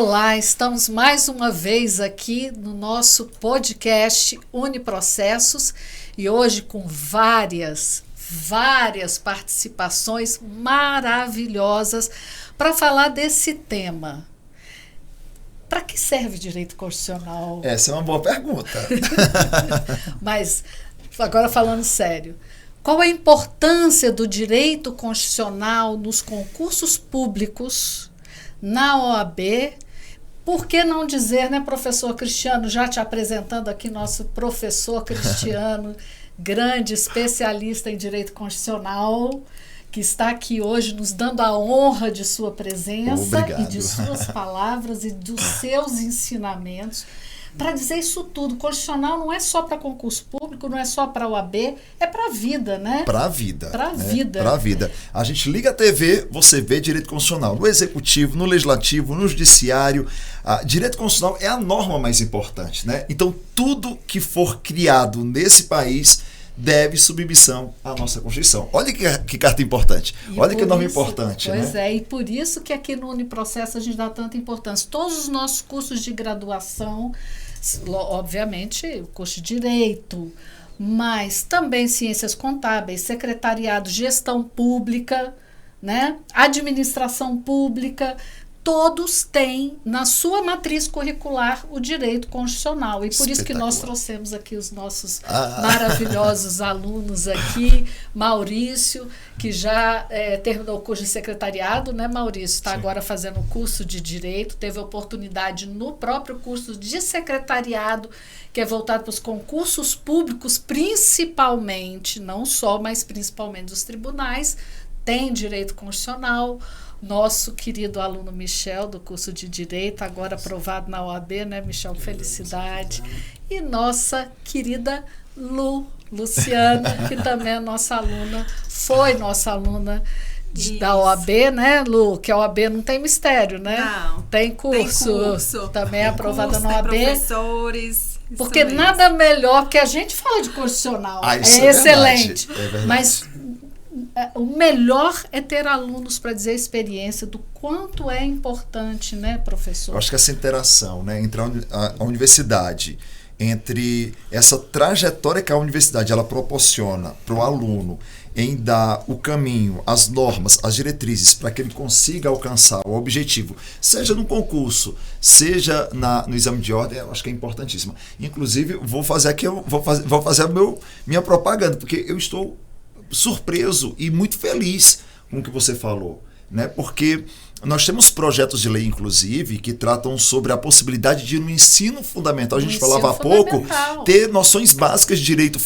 Olá, estamos mais uma vez aqui no nosso podcast Uniprocessos e hoje com várias participações maravilhosas para falar desse tema. Para que serve direito constitucional? Essa é uma boa pergunta. Mas, agora falando sério, qual a importância do direito constitucional nos concursos públicos, na OAB? Por que não dizer, né, professor Cristiano, já te apresentando aqui nosso professor Cristiano, grande especialista em direito constitucional, que está aqui hoje nos dando a honra de sua presença. Obrigado. E de suas palavras e dos seus ensinamentos. Para dizer isso tudo, constitucional não é só para concurso público, não é só para a OAB, é para a vida, né? Para a vida. Para a vida. Para a vida. A gente liga a TV, você vê direito constitucional no executivo, no legislativo, no judiciário. Direito constitucional é a norma mais importante, né? Então, tudo que for criado nesse país deve submissão à nossa Constituição. Olha que carta importante. Olha que norma importante. Pois né? E por isso que aqui no Uniprocesso a gente dá tanta importância. Todos os nossos cursos de graduação, obviamente, o curso de Direito, mas também Ciências Contábeis, Secretariado, Gestão Pública, né? Administração Pública, todos têm na sua matriz curricular o direito constitucional. E por isso que nós trouxemos aqui os nossos maravilhosos alunos aqui. Maurício, que já terminou o curso de secretariado, né, Maurício? Está agora fazendo o curso de Direito, teve oportunidade no próprio curso de secretariado, que é voltado para os concursos públicos, principalmente, não só, mas principalmente dos tribunais, tem direito constitucional. Nosso querido aluno Michel, do curso de Direito, agora aprovado na OAB, né, Michel? Felicidade. E nossa querida Luciana, que também é nossa aluna, foi nossa aluna da OAB, né, Lu? Que a OAB não tem mistério, né? Não. Tem curso. Tem curso. Também é aprovada na tem OAB. professores. Porque nada melhor, porque a gente fala de constitucional. Isso é excelente. É verdade. Mas o melhor é ter alunos para dizer a experiência do quanto é importante, né, professor? Eu acho que essa interação, né, entre a universidade, entre essa trajetória que a universidade ela proporciona para o aluno em dar o caminho, as normas, as diretrizes para que ele consiga alcançar o objetivo, seja no concurso, seja no exame de ordem, eu acho que é importantíssima. Inclusive, vou fazer minha propaganda, porque eu estou surpreso e muito feliz com o que você falou, né? Porque nós temos projetos de lei, inclusive, que tratam sobre a possibilidade de, no ensino fundamental, a gente falava há pouco, ter noções básicas de direito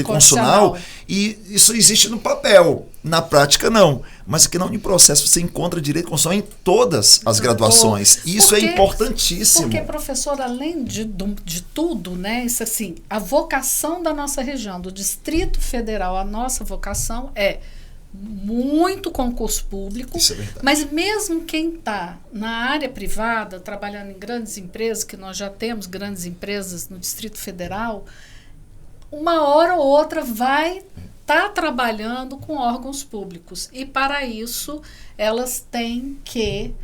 constitucional, e isso existe no papel, na prática não. Mas aqui na Uniprocesso você encontra direito constitucional em todas as graduações. E isso é importantíssimo. Porque, professor, além de tudo, né, isso assim, a vocação da nossa região, do Distrito Federal, a nossa vocação é muito concurso público, mas mesmo quem está na área privada, trabalhando em grandes empresas, que nós já temos grandes empresas no Distrito Federal, uma hora ou outra vai estar trabalhando com órgãos públicos. E para isso, elas têm que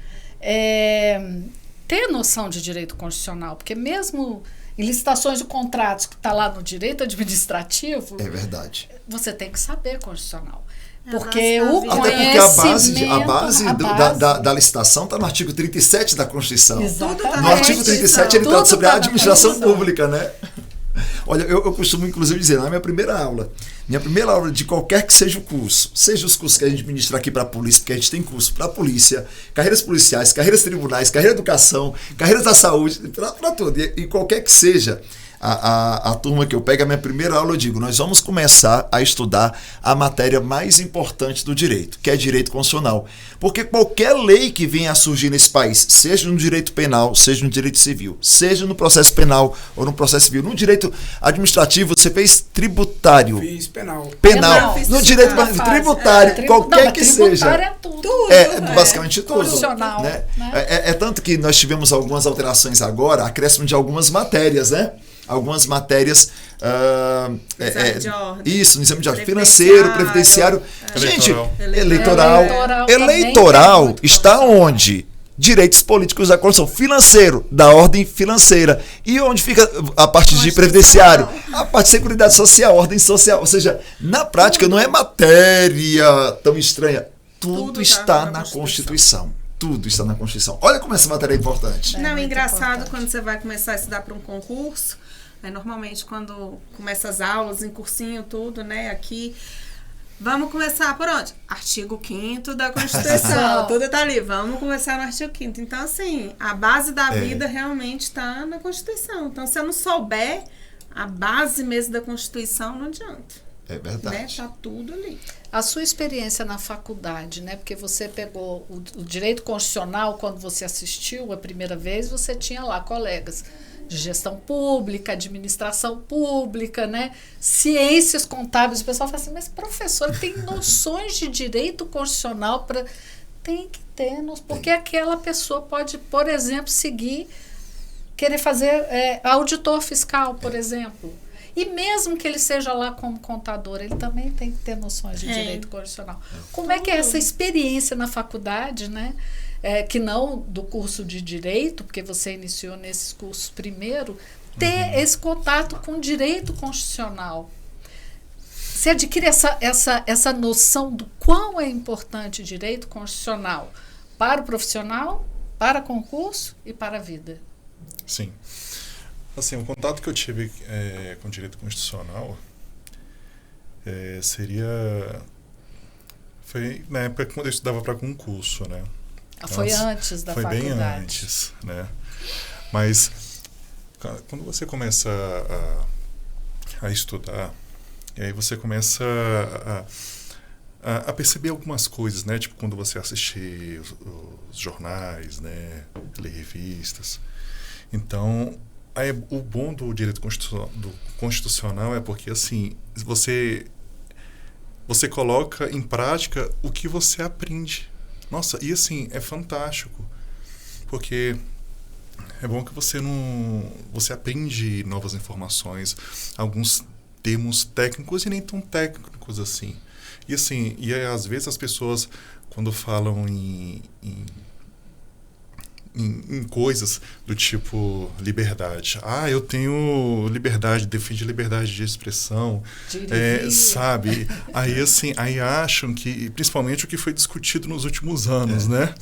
ter noção de direito constitucional, porque mesmo em licitações de contratos que está lá no direito administrativo, é verdade, você tem que saber constitucional. Porque o conhecimento... a base da licitação está no artigo 37 da Constituição. Exatamente. No artigo 37 ele trata sobre a administração pública, né? Olha, eu costumo inclusive dizer, na minha primeira aula de qualquer que seja o curso, seja os cursos que a gente ministra aqui para a polícia, porque a gente tem curso para a polícia, carreiras policiais, carreiras tribunais, carreira de educação, carreiras da saúde, para tudo, e qualquer que seja a turma que eu pego, a minha primeira aula eu digo, nós vamos começar a estudar a matéria mais importante do direito, que é direito constitucional. Porque qualquer lei que venha a surgir nesse país, seja no direito penal, seja no direito civil, seja no processo penal ou no processo civil, no direito administrativo, você fez tributário. Fiz penal. No direito tributário, qualquer que seja. É tudo. Basicamente tudo. Constitucional. Né? É tanto que nós tivemos algumas alterações agora, acréscimo de algumas matérias, né? Algumas matérias exame de ordem. Isso, no exame de ordem financeiro, previdenciário. Gente, Eleitoral eleitoral está onde? direitos políticos da Constituição, financeiro, da ordem financeira. E onde fica a parte de previdenciário? A parte de seguridade social, ordem social. Ou seja, na prática não é matéria tão estranha. Tudo está na Constituição. Tudo está na Constituição. Olha como essa matéria é importante. Não, é engraçado quando você vai começar a estudar para um concurso, normalmente quando começa as aulas, em cursinho, tudo, né, aqui... Vamos começar por onde? Artigo 5º da Constituição. Tudo está ali. Vamos começar no artigo 5º. Então, assim, a base da vida realmente está na Constituição. Então, se eu não souber a base mesmo da Constituição, não adianta. É verdade. Está tudo ali. A sua experiência na faculdade, né? Porque você pegou o direito constitucional, quando você assistiu a primeira vez, você tinha lá colegas de gestão pública, administração pública, né? Ciências contábeis. O pessoal fala assim, mas professor, tem noções de direito constitucional para... Tem que ter, porque aquela pessoa pode, por exemplo, querer fazer auditor fiscal, por exemplo. E mesmo que ele seja lá como contador, ele também tem que ter noções de direito constitucional. Como é que é essa experiência na faculdade, né? Que não do curso de Direito, porque você iniciou nesses cursos primeiro, ter esse contato com direito constitucional. Você adquire essa noção do quão é importante direito constitucional para o profissional, para concurso e para a vida. Sim. Assim, o contato que eu tive com direito constitucional foi na época quando eu estudava para concurso, né? Foi antes da faculdade. Foi bem antes, né? Mas quando você começa a estudar, e aí você começa a perceber algumas coisas, né? Tipo, quando você assiste os jornais, né? Ler revistas. Então, o bom do direito constitucional é porque, assim, você coloca em prática o que você aprende. Nossa, e assim, é fantástico, porque é bom que você aprende novas informações, alguns termos técnicos e nem tão técnicos assim. E assim, às vezes as pessoas, quando falam em coisas do tipo liberdade. Eu tenho liberdade, defendo liberdade de expressão, sabe? Aí acham que, principalmente o que foi discutido nos últimos anos, né?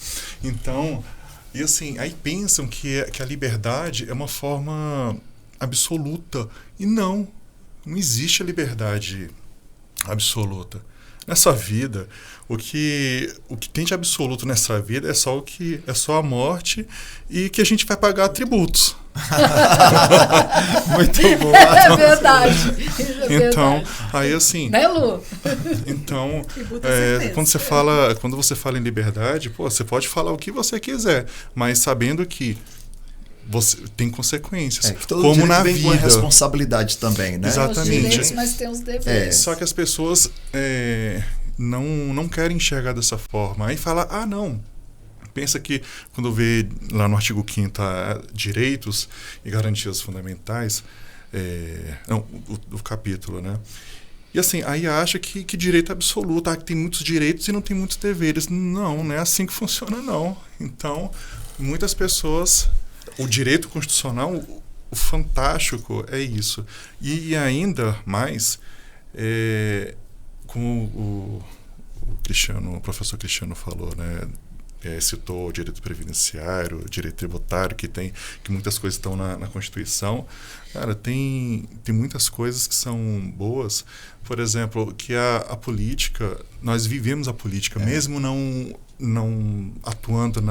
Então, e assim, aí pensam que a liberdade é uma forma absoluta. E não existe a liberdade absoluta. Nessa vida, o que tem de absoluto nessa vida é só a morte e que a gente vai pagar tributos. Muito bom. É verdade. Então, aí assim... Né, Lu? Então, quando você fala em liberdade, você pode falar o que você quiser, mas sabendo que você tem consequências, que todo como na vem vida. Com a responsabilidade também, né? Exatamente. Tem os direitos, mas tem os deveres. Só que as pessoas não querem enxergar dessa forma. Aí fala, não. Pensa que quando vê lá no artigo 5º direitos e garantias fundamentais, o capítulo, né? E assim, aí acha que direito é absoluto, que tem muitos direitos e não tem muitos deveres. Não é assim que funciona, não. Então, muitas pessoas... O direito constitucional, o fantástico é isso. E ainda mais, como o professor Cristiano falou, né? Citou o direito previdenciário, o direito tributário, que muitas coisas estão na Constituição. Cara, tem muitas coisas que são boas. Por exemplo, que a política, nós vivemos a política, mesmo não atuando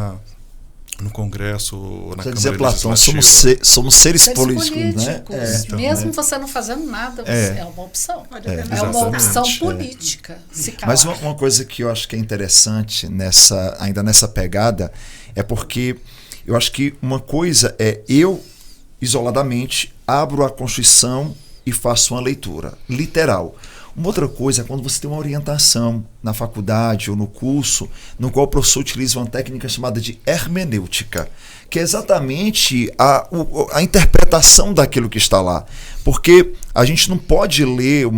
no Congresso ou na Câmara dizer, Platão, somos seres políticos, né? Então, mesmo você não fazendo nada, é uma opção. É uma opção política. Mas uma coisa que eu acho que é interessante ainda nessa pegada é porque eu acho que uma coisa eu, isoladamente, abro a Constituição e faço uma leitura literal. Uma outra coisa é quando você tem uma orientação na faculdade ou no curso, no qual o professor utiliza uma técnica chamada de hermenêutica, que é exatamente a interpretação daquilo que está lá. Porque a gente não pode ler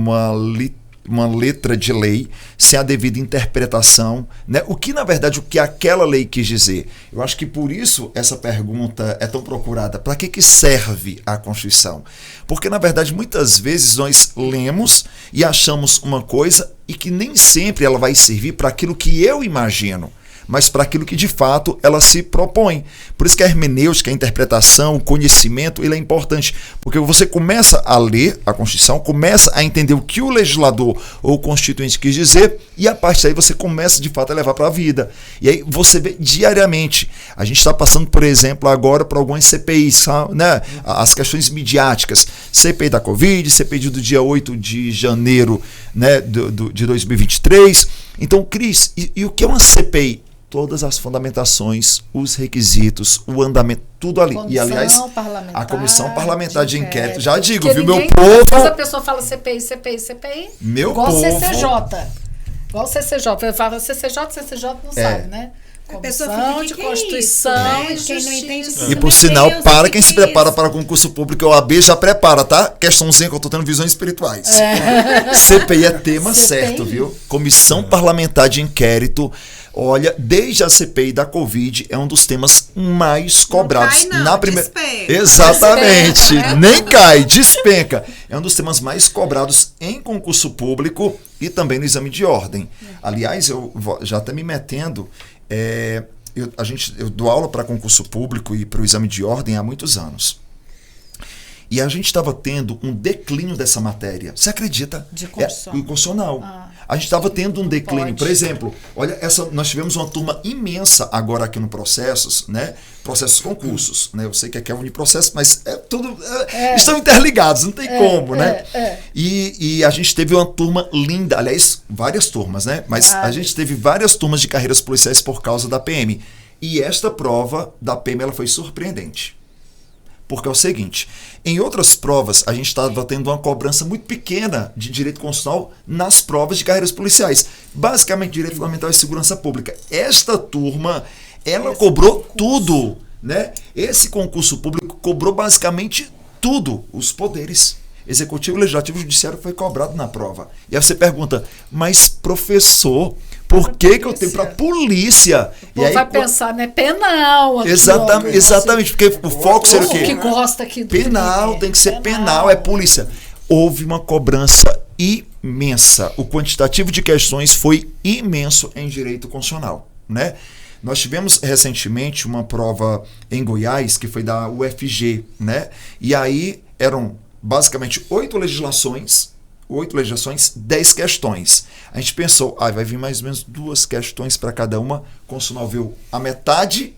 uma letra de lei sem a devida interpretação, né? O que aquela lei quis dizer. Eu acho que por isso essa pergunta é tão procurada. Para que serve a Constituição? Porque, na verdade, muitas vezes nós lemos e achamos uma coisa e que nem sempre ela vai servir para aquilo que eu imagino, mas para aquilo que de fato ela se propõe. Por isso que a hermenêutica, a interpretação, o conhecimento, ele é importante, porque você começa a ler a Constituição, começa a entender o que o legislador ou o constituinte quis dizer, e a partir daí você começa de fato a levar para a vida. E aí você vê diariamente. A gente está passando, por exemplo, agora por algumas CPIs, né? As questões midiáticas, CPI da Covid, CPI do dia 8 de janeiro, né? de 2023. Então, Cris, e o que é uma CPI? Todas as fundamentações, os requisitos, o andamento, tudo ali. E, aliás, a Comissão Parlamentar de Inquérito, já digo, porque viu, meu ninguém, povo... Mas a pessoa fala CPI, Meu igual povo... CCJ. Igual CCJ. Eu falo CCJ não sabe, né? A pessoa fica, Comissão de Constituição e Quem não entende Justiça. E por sinal, para quem se prepara para concurso público, a OAB já prepara, tá? Questãozinha que eu tô tendo visões espirituais. CPI é tema certo, viu? Comissão Parlamentar de Inquérito. Olha, desde a CPI da Covid, é um dos temas mais cobrados. Não cai, não, na primeira. despenca. Exatamente. Nem cai, despenca. É um dos temas mais cobrados em concurso público e também no exame de ordem. Aliás, eu vou já até me metendo. Eu dou aula para concurso público e para o exame de ordem há muitos anos. E a gente estava tendo um declínio dessa matéria. Você acredita? De constitucional. Constitucional. A gente estava tendo um declínio. Por exemplo, olha, nós tivemos uma turma imensa agora aqui no Processos, né? Processos concursos, né? Eu sei que aqui é uniprocesso, mas estão interligados, não tem como, né? E a gente teve uma turma linda, aliás, várias turmas, né? Mas a gente teve várias turmas de carreiras policiais por causa da PM. E esta prova da PM ela foi surpreendente. Porque é o seguinte, em outras provas, a gente estava tendo uma cobrança muito pequena de direito constitucional nas provas de carreiras policiais. Basicamente, direito fundamental e segurança pública. Esta turma, ela cobrou tudo, né? Esse concurso público cobrou basicamente tudo, os poderes. Executivo, Legislativo e Judiciário foi cobrado na prova. E aí você pergunta, mas professor, por que eu tenho para polícia? E aí vai pensar, né? Penal. Aqui, exatamente, porque o foco seria o quê? Que gosta aqui do penal, crime. Tem que ser penal, é polícia. Houve uma cobrança imensa. O quantitativo de questões foi imenso em direito constitucional, né? Nós tivemos recentemente uma prova em Goiás, que foi da UFG, né? E aí eram basicamente 8 legislações, 10 questões. A gente pensou, vai vir mais ou menos 2 questões para cada uma, o Constitucional viu a metade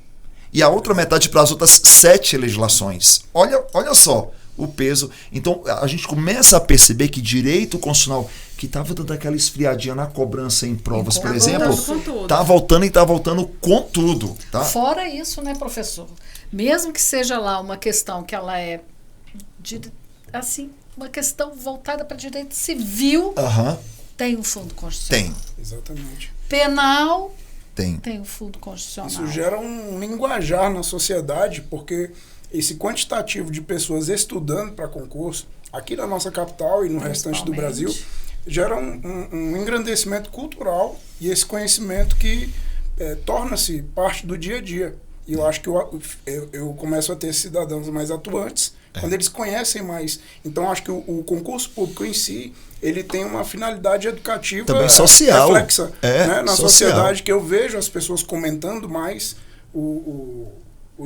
e a outra metade para as outras 7 legislações. Olha só o peso. Então, a gente começa a perceber que direito constitucional, que estava dando aquela esfriadinha na cobrança em provas, por exemplo, está voltando e está voltando com tudo. Tá? Fora isso, né, professor? Mesmo que seja lá uma questão que ela é assim, uma questão voltada para direito civil, tem um fundo constitucional. Tem. Exatamente. Penal, tem um fundo constitucional. Isso gera um linguajar na sociedade, porque esse quantitativo de pessoas estudando para concurso, aqui na nossa capital e no restante do Brasil, gera um engrandecimento cultural e esse conhecimento que torna-se parte do dia a dia. E eu acho que eu começo a ter cidadãos mais atuantes quando eles conhecem mais. Então, acho que o concurso público em si, ele tem uma finalidade educativa também social, reflexa né, na social. Sociedade, que eu vejo as pessoas comentando mais o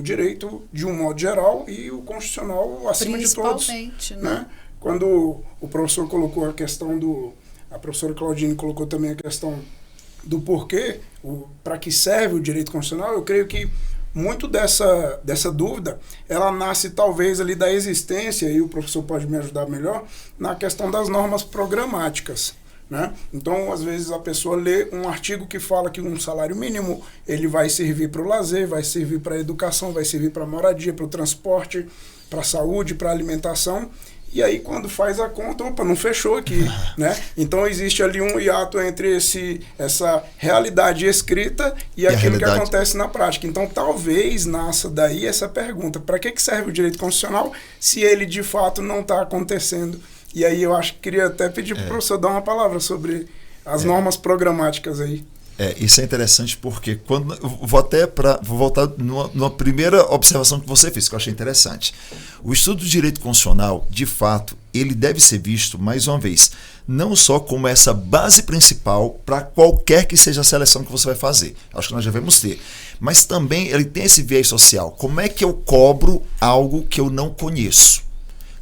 direito de um modo geral e o constitucional acima de todos. Né? Quando o professor colocou a questão a professora Claudine colocou também a questão do porquê, para que serve o direito constitucional, eu creio que muito dessa dúvida, ela nasce talvez ali da existência, e o professor pode me ajudar melhor, na questão das normas programáticas. Né? Então, às vezes, a pessoa lê um artigo que fala que um salário mínimo ele vai servir para o lazer, vai servir para a educação, vai servir para a moradia, para o transporte, para a saúde, para a alimentação. E aí, quando faz a conta, não fechou aqui, né? Então, existe ali um hiato entre essa realidade escrita e aquilo que acontece na prática. Então, talvez nasça daí essa pergunta, para que serve o direito constitucional se ele, de fato, não está acontecendo E aí eu acho que queria até pedir para o professor dar uma palavra sobre as normas programáticas aí. Isso é interessante porque vou voltar numa primeira observação que você fez, que eu achei interessante. O estudo do direito constitucional, de fato, ele deve ser visto, mais uma vez, não só como essa base principal para qualquer que seja a seleção que você vai fazer. Acho que nós devemos ter. Mas também ele tem esse viés social. Como é que eu cobro algo que eu não conheço?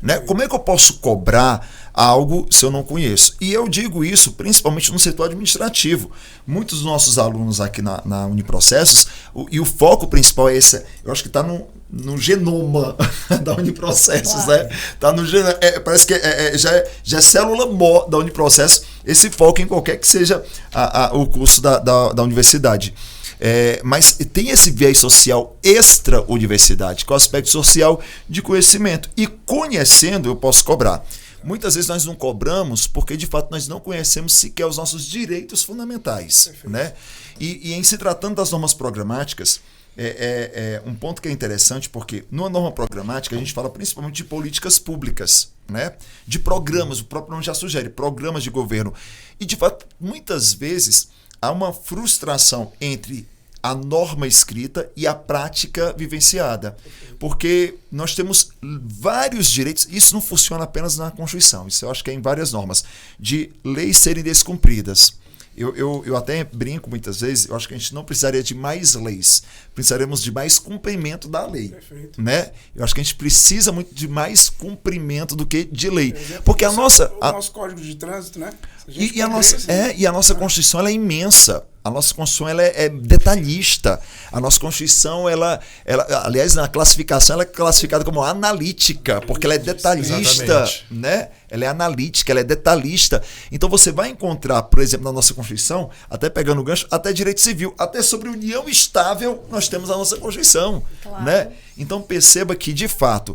Né? Como é que eu posso cobrar algo se eu não conheço? E eu digo isso principalmente no setor administrativo. Muitos dos nossos alunos aqui na Uniprocessos, e o foco principal é esse, eu acho que está no genoma da Uniprocessos, né? Tá no parece que já é célula-mó da Uniprocessos, esse foco em qualquer que seja o curso da universidade. Mas tem esse viés social extra-universidade, que é o aspecto social de conhecimento. E conhecendo, eu posso cobrar. Muitas vezes nós não cobramos porque, de fato, nós não conhecemos sequer os nossos direitos fundamentais. Né? E em se tratando das normas programáticas, um ponto que é interessante, porque numa norma programática a gente fala principalmente de políticas públicas, né? De programas, o próprio nome já sugere, programas de governo. E, de fato, muitas vezes há uma frustração entre a norma escrita e a prática vivenciada. Porque nós temos vários direitos, isso não funciona apenas na Constituição, isso eu acho que é em várias normas, de leis serem descumpridas. Eu até brinco muitas vezes, eu acho que a gente não precisaria de mais leis, precisaremos de mais cumprimento da lei. Né? Eu acho que a gente precisa muito de mais cumprimento do que de lei. Porque o nosso Código de Trânsito, né? E a nossa Constituição ela é imensa. A nossa Constituição ela é detalhista. A nossa Constituição, aliás, na classificação, ela é classificada como analítica, porque ela é detalhista. Né? Ela é analítica, ela é detalhista. Então você vai encontrar, por exemplo, na nossa Constituição, até pegando o gancho, até direito civil, até sobre união estável, nós temos a nossa Constituição. Claro. Né? Então perceba que, de fato,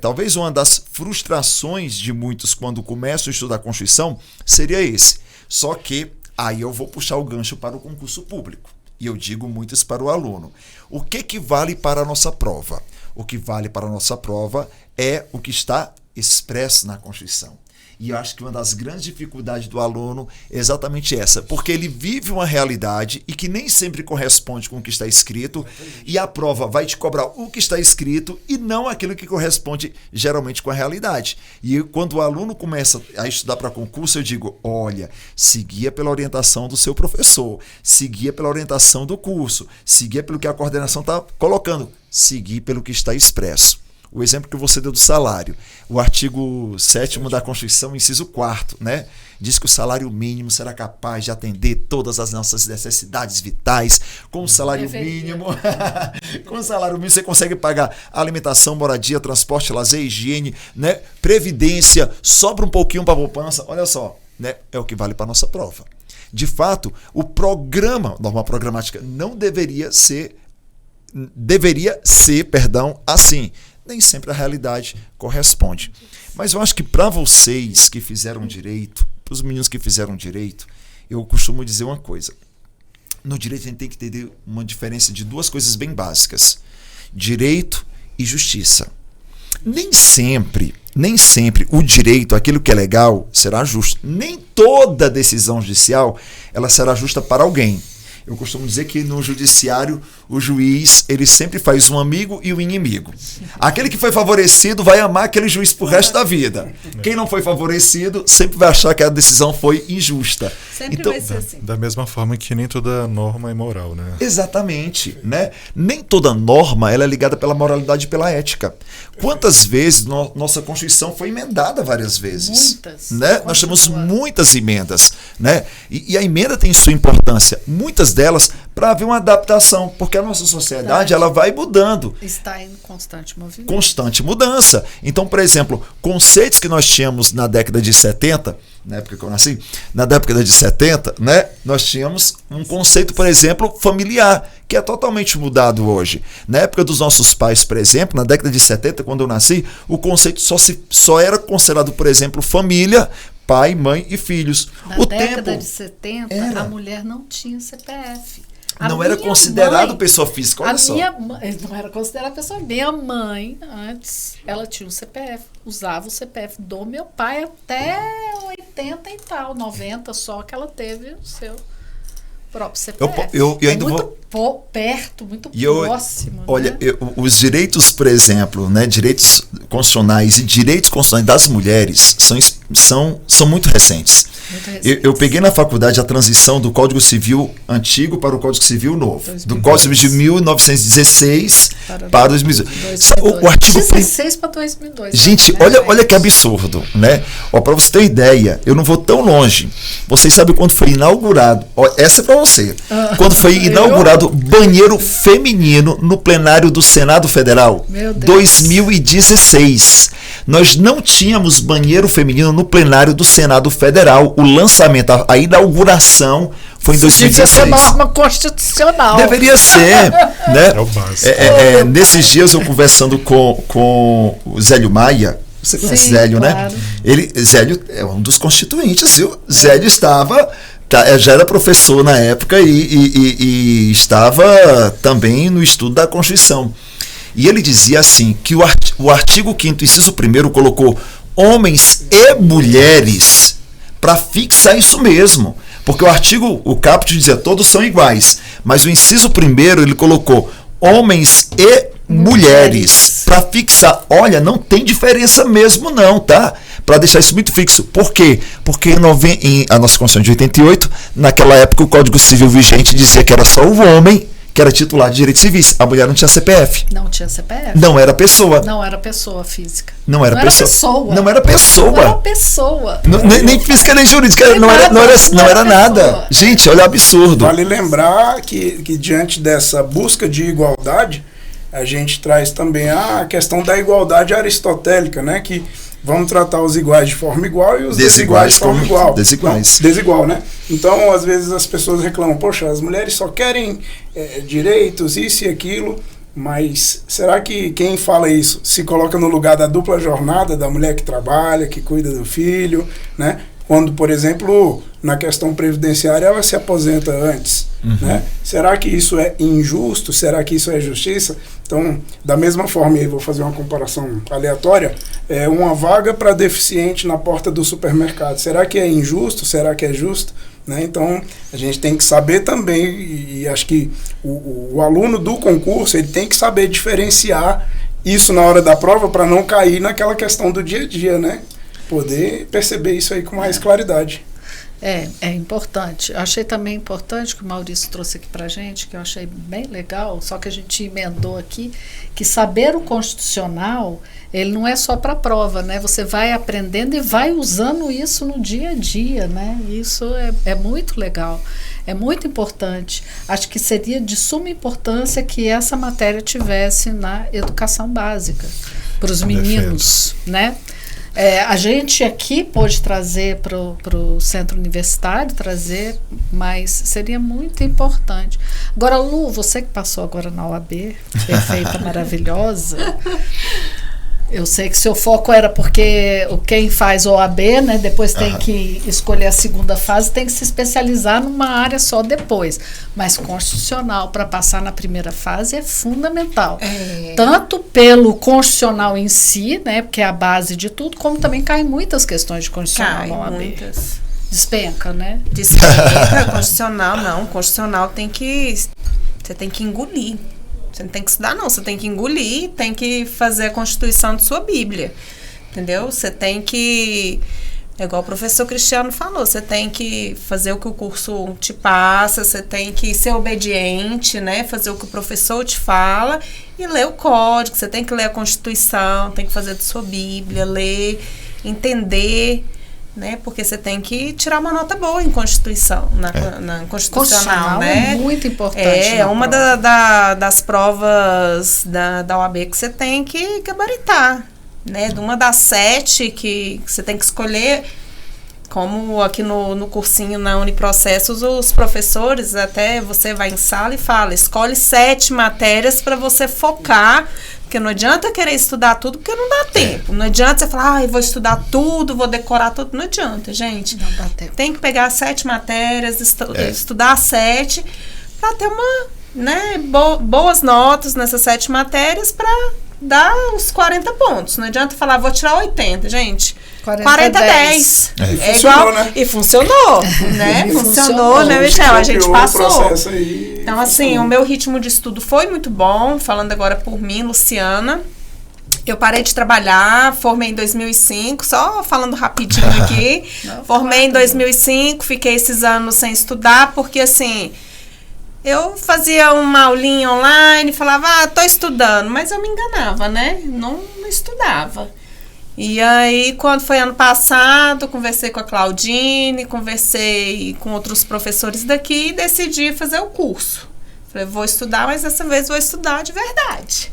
talvez uma das frustrações de muitos quando começam a estudar a Constituição seria esse. Só que aí eu vou puxar o gancho para o concurso público. E eu digo muito isso para o aluno. O que vale para a nossa prova? O que vale para a nossa prova é o que está expresso na Constituição. E eu acho que uma das grandes dificuldades do aluno é exatamente essa, porque ele vive uma realidade e que nem sempre corresponde com o que está escrito, e a prova vai te cobrar o que está escrito e não aquilo que corresponde geralmente com a realidade. E quando o aluno começa a estudar para concurso, eu digo, olha, seguia pela orientação do seu professor, seguia pela orientação do curso, seguia pelo que a coordenação está colocando, seguir pelo que está expresso. O exemplo que você deu do salário, o artigo 7º da Constituição, inciso 4º, né? Diz que o salário mínimo será capaz de atender todas as nossas necessidades vitais. Com o salário mínimo, você consegue pagar alimentação, moradia, transporte, lazer, higiene, né? Previdência, sobra um pouquinho para a poupança. Olha só, né? É o que vale para a nossa prova. De fato, o programa, norma programática, não deveria ser assim. Nem sempre a realidade corresponde. Mas eu acho que para vocês que fizeram direito, para os meninos que fizeram direito, eu costumo dizer uma coisa. No direito a gente tem que ter uma diferença de duas coisas bem básicas. Direito e justiça. Nem sempre o direito, aquilo que é legal, será justo. Nem toda decisão judicial ela será justa para alguém. Eu costumo dizer que no judiciário, o juiz, ele sempre faz um amigo e um inimigo. Aquele que foi favorecido vai amar aquele juiz pro resto da vida. Quem não foi favorecido sempre vai achar que a decisão foi injusta. Sempre vai ser assim. Da mesma forma que nem toda norma é moral, né? Exatamente. Né? Nem toda norma ela é ligada pela moralidade e pela ética. Quantas vezes nossa Constituição foi emendada várias vezes? Muitas. Né? Nós temos muitas emendas. Né? E a emenda tem sua importância. Muitas delas para haver uma adaptação, porque a nossa sociedade ela vai mudando. Está em constante movimento. Constante mudança. Então, por exemplo, conceitos que nós tínhamos na década de 70, na época que eu nasci, na década de 70, né, nós tínhamos um conceito, por exemplo, familiar, que é totalmente mudado hoje. Na época dos nossos pais, por exemplo, na década de 70, quando eu nasci, o conceito só era considerado, por exemplo, família, pai, mãe e filhos. Na década de 70, a mulher não tinha CPF. Não era considerado pessoa física, olha só. Não era considerado pessoa. Minha mãe, antes, ela tinha um CPF, usava o CPF do meu pai até 80 e tal, 90 só que ela teve o seu próprio CPF. Eu ainda muito perto, muito próximo. Olha, né? Os direitos, por exemplo, né, direitos constitucionais e direitos constitucionais das mulheres são muito recentes. Eu peguei na faculdade a transição do Código Civil antigo para o Código Civil novo. 2002. Do Código Civil de 1916 para 2002. O artigo 16 para 2002. Gente, né? olha que absurdo, né? Para você ter ideia, eu não vou tão longe. Vocês sabem quando foi inaugurado? Essa é para você. Quando foi inaugurado banheiro feminino no plenário do Senado Federal? Meu Deus. 2016. Nós não tínhamos banheiro feminino no plenário do Senado Federal. O lançamento, a inauguração foi em 2016. Devia ser norma constitucional. Deveria ser, né? É o básico. Nesses dias eu conversando com o Zélio Maia. Você conhece Zélio, claro. né? Zélio é um dos constituintes, viu? Zélio já era professor na época e estava também no estudo da Constituição. E ele dizia assim, que o artigo 5º, inciso 1º, colocou homens e mulheres para fixar isso mesmo. Porque o caput dizia, todos são iguais. Mas o inciso 1º, ele colocou homens e mulheres para fixar. Olha, não tem diferença mesmo não, tá? Para deixar isso muito fixo. Por quê? Porque a nossa Constituição de 88, naquela época o Código Civil vigente dizia que era só o homem que era titular de direitos civis. A mulher não tinha CPF. Não tinha CPF. Não era pessoa. Não era pessoa física. Não era pessoa. Não era pessoa. Nem física nem jurídica. Não era nada. Gente, olha o absurdo. Vale lembrar que diante dessa busca de igualdade, a gente traz também a questão da igualdade aristotélica, né? Que vamos tratar os iguais de forma igual e os desiguais de forma igual. Desigual, né? Então, às vezes as pessoas reclamam, poxa, as mulheres só querem direitos, isso e aquilo, mas será que quem fala isso se coloca no lugar da dupla jornada, da mulher que trabalha, que cuida do filho, né? Quando, por exemplo, na questão previdenciária ela se aposenta antes, né? Será que isso é injusto? Será que isso é justiça? Então, da mesma forma, e vou fazer uma comparação aleatória, uma vaga para deficiente na porta do supermercado. Será que é injusto? Será que é justo? Né? Então, a gente tem que saber também, e acho que o aluno do concurso ele tem que saber diferenciar isso na hora da prova para não cair naquela questão do dia a dia, né? Poder perceber isso aí com mais claridade. É importante. Eu achei também importante que o Maurício trouxe aqui para a gente, que eu achei bem legal, só que a gente emendou aqui, que saber o constitucional, ele não é só para a prova, né? Você vai aprendendo e vai usando isso no dia a dia, né? Isso é muito legal, é muito importante. Acho que seria de suma importância que essa matéria tivesse na educação básica, para os meninos, né? A gente aqui pôde trazer para o centro universitário, mas seria muito importante. Agora, Lu, você que passou agora na OAB, perfeita, maravilhosa, eu sei que seu foco era porque quem faz OAB, né, depois tem que escolher a segunda fase, tem que se especializar numa área só depois. Mas constitucional, para passar na primeira fase, é fundamental. Tanto pelo constitucional em si, né, porque é a base de tudo, como também caem muitas questões de constitucional na OAB. Muitas. Despenca, né? Despenca, constitucional não. Constitucional você tem que engolir. Você não tem que estudar, não. Você tem que engolir, tem que fazer a Constituição de sua Bíblia. Entendeu? Você tem que... É igual o professor Cristiano falou, você tem que fazer o que o curso te passa, você tem que ser obediente, né? Fazer o que o professor te fala e ler o código. Você tem que ler a Constituição, tem que fazer de sua Bíblia, ler, entender... Né? Porque você tem que tirar uma nota boa em Constituição, na Constitucional, né? É muito importante. É uma das provas da OAB que você tem que gabaritar, né? De uma das 7 que você tem que escolher, como aqui no cursinho na Uniprocessos, os professores, até você vai em sala e fala, escolhe 7 matérias para você focar. Porque não adianta querer estudar tudo, porque não dá tempo. Não adianta você falar, eu vou estudar tudo, vou decorar tudo. Não adianta, gente. Não dá tempo. Tem que pegar 7 matérias, estudar 7, para ter boas notas nessas 7 matérias para dar os 40 pontos. Não adianta falar, vou tirar 80, gente. 40-10. É igual, né? E funcionou, né? Funcionou, né, Michel? A gente passou. Então, assim, o meu ritmo de estudo foi muito bom. Falando agora por mim, Luciana. Eu parei de trabalhar, formei em 2005, só falando rapidinho aqui. Formei em 2005, fiquei esses anos sem estudar, porque, assim, eu fazia uma aulinha online, falava, tô estudando, mas eu me enganava, né? Não estudava. E aí, quando foi ano passado, conversei com a Claudine, conversei com outros professores daqui e decidi fazer o curso. Falei, vou estudar, mas dessa vez vou estudar de verdade.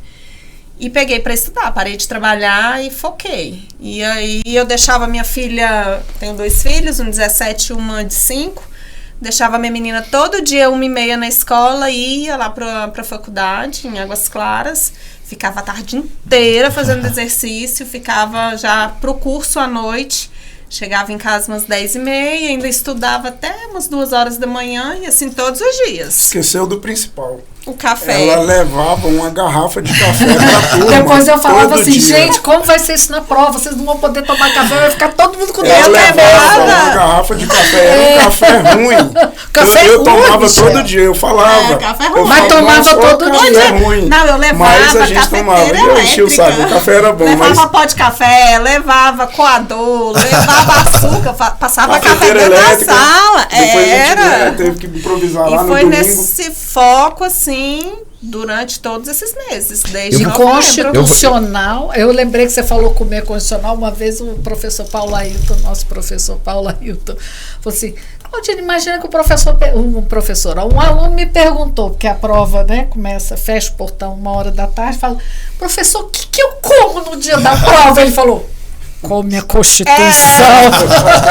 E peguei para estudar, parei de trabalhar e foquei. E aí, eu deixava minha filha, tenho 2 filhos, um de 17 e uma de 5, deixava minha menina todo dia 1h30 na escola e ia lá para a faculdade, em Águas Claras. Ficava a tarde inteira fazendo exercício, ficava já pro curso à noite, chegava em casa umas 10h30, ainda estudava até umas 2 horas da manhã e assim todos os dias. Esqueceu do principal. O café. Ela levava uma garrafa de café pra turma. Depois eu falava assim, dia. gente, como vai ser isso na prova? Vocês não vão poder tomar café, vai ficar todo mundo com dor de de cabeça. Uma garrafa de café, era um café ruim. Café eu ruim, tomava Michel. todo dia, eu falava. Café ruim. Mas tomava todo dia. É ruim. Não, eu levava mas a gente tomava. E eu enchi o saco, o café era bom. Levava pó de café, levava coador, levava açúcar, passava café dentro da sala. Depois a gente teve que improvisar lá no domingo. E foi nesse foco, assim, durante todos esses meses, desde constitucional. Eu lembrei que você falou comer constitucional. Uma vez o professor Paulo Ailton, nosso professor Paulo Ailton, falou assim, Claudine, imagina que um aluno me perguntou, porque a prova, né, fecha o portão 1h da tarde, fala, professor, o que eu como no dia da prova? Ele falou, come a Constituição.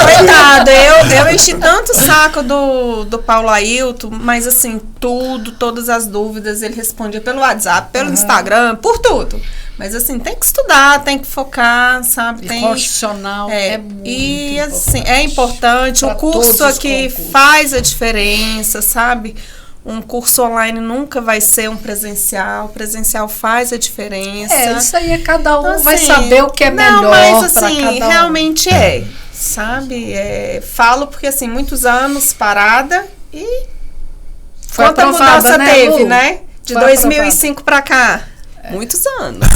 Coitado, eu enchi tanto o saco do Paulo Ailton, mas assim, todas as dúvidas ele respondia pelo WhatsApp, pelo Instagram, por tudo. Mas assim, tem que estudar, tem que focar, sabe? Constitucional é muito e assim, é importante. O curso aqui faz a diferença, sabe? Um curso online nunca vai ser um presencial. O presencial faz a diferença. Isso aí cada um então, vai assim, saber o que é melhor. Não, mas assim, realmente sabe? Falo porque assim, muitos anos parada e foi quanta mudança teve, né? De foi 2005 para cá. Muitos anos.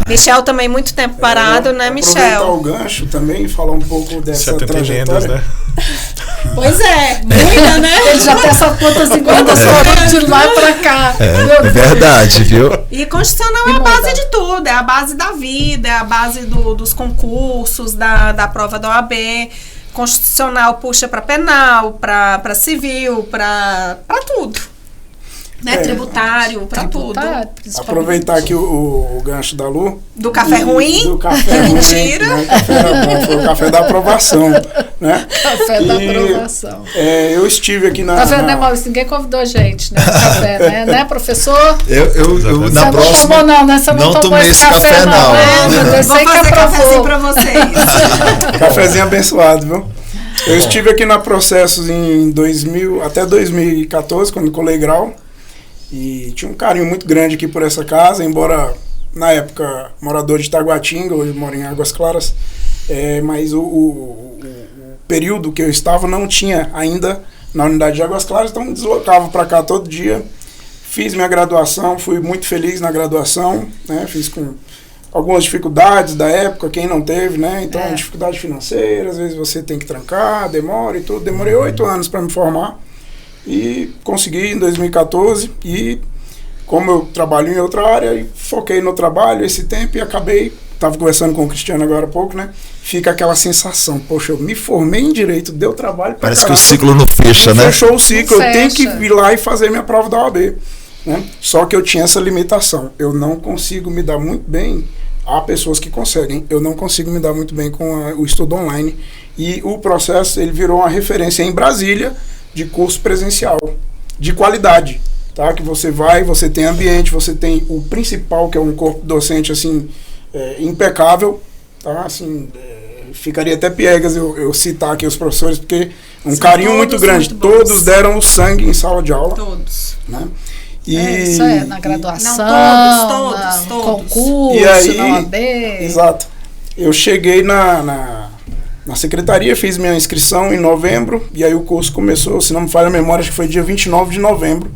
Michel também muito tempo parado, né, Michel? Aproveitar o gancho também e falar um pouco dessa trajetória. Né? Pois muita, né? Ele já tem essa conta 50 de lá pra cá. É verdade, viu? E constitucional é a base de tudo, é a base da vida, é a base dos concursos, da prova da OAB. Constitucional puxa para penal, para civil, para tudo. Né? Tributário, para tudo. Aproveitar aqui o gancho da Lu. Do café ruim? Do café ruim. Mentira. Né? O café era bom, foi o café da aprovação. Né? Café da aprovação. Eu estive aqui na... Tá vendo, né, Maurício? Ninguém convidou a gente, né? Café, né, professor? Eu na próxima... Não tomou, não, né? Você não tomou tomei esse café, não. Eu sei que fazer cafezinho pra vocês. Cafezinho abençoado, viu? Eu estive aqui na Processos até 2014, quando colei grau. E tinha um carinho muito grande aqui por essa casa, embora na época morador de Taguatinga, hoje moro em Águas Claras, mas o período que eu estava não tinha ainda na unidade de Águas Claras, então me deslocava para cá todo dia. Fiz minha graduação, fui muito feliz na graduação, né? Fiz com algumas dificuldades da época, quem não teve, né? Então, dificuldade financeira, às vezes você tem que trancar, demora e tudo. Demorei 8 anos para me formar. E consegui em 2014 e como eu trabalho em outra área, e foquei no trabalho esse tempo e acabei, estava conversando com o Cristiano agora há pouco, né? Fica aquela sensação, poxa, eu me formei em Direito, deu trabalho pra Parece caramba, que o ciclo não fecha, né? Fechou o ciclo, eu tenho que ir lá e fazer minha prova da OAB. Né? Só que eu tinha essa limitação, eu não consigo me dar muito bem, há pessoas que conseguem, eu não consigo me dar muito bem com o estudo online. E o processo, ele virou uma referência em Brasília, de curso presencial, de qualidade, tá? Que você vai, você tem ambiente, você tem o principal, que é um corpo docente, assim, impecável, tá? Assim, ficaria até piegas eu citar aqui os professores, porque São carinho muito grande. muito bons. Todos deram o sangue em sala de aula. Todos. Né? Isso na graduação, todos. concurso, e aí, na OAB. Exato. Eu cheguei na secretaria, fiz minha inscrição em novembro, e aí o curso começou, se não me falha a memória, acho que foi dia 29 de novembro,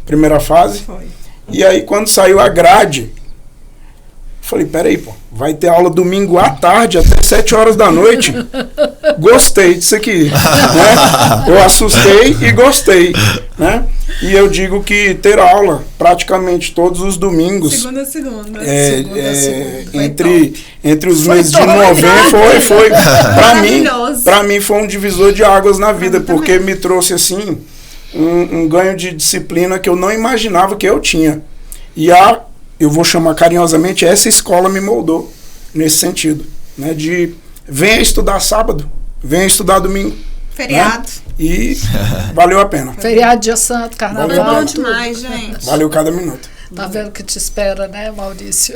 primeira fase. Foi. E aí quando saiu a grade, falei, peraí, pô, vai ter aula domingo à tarde, até 7 horas da noite. Gostei disso aqui. Né? Eu assustei e gostei. Né? E eu digo que ter aula praticamente todos os domingos. Segunda a segunda. Entre os meses de novembro foi. Para mim foi um divisor de águas na vida, porque me trouxe assim um ganho de disciplina que eu não imaginava que eu tinha. E eu vou chamar carinhosamente, essa escola me moldou nesse sentido, né? De venha estudar sábado, venha estudar domingo. Feriado. Né? E valeu a pena. Feriado, dia santo, carnaval. Foi bom demais, gente. Valeu cada minuto. Tá vendo o que te espera, né, Maurício?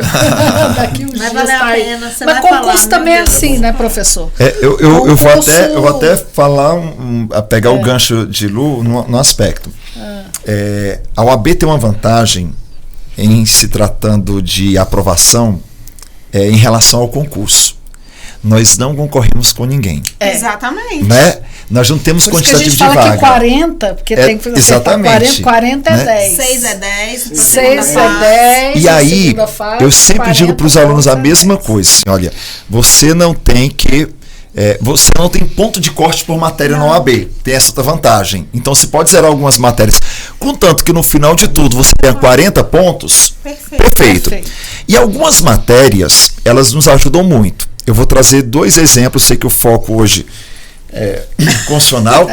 Daqui uns Vai dias valer tá a aí. pena, você Mas vai concurso falar, também é meu Deus. assim, né, professor? Eu vou até falar, pegar o gancho de Lu no aspecto. A OAB tem uma vantagem em se tratando de aprovação em relação ao concurso. Nós não concorremos com ninguém. Exatamente. Né? Nós não temos Por isso que a quantitativo gente de fala vaga. que 40, porque tem que exatamente. 40 é Né? 10. 6 é 10. 6 é 10. E aí, segunda fase, eu sempre digo para os 40 alunos a é mesma 10. coisa. Assim, olha, você não tem ponto de corte por matéria na OAB. Tem essa outra vantagem. Então, você pode zerar algumas matérias. Contanto que no final de tudo você tenha 40 pontos, perfeito. E algumas matérias, elas nos ajudam muito. Eu vou trazer 2 exemplos. Sei que o foco hoje é constitucional.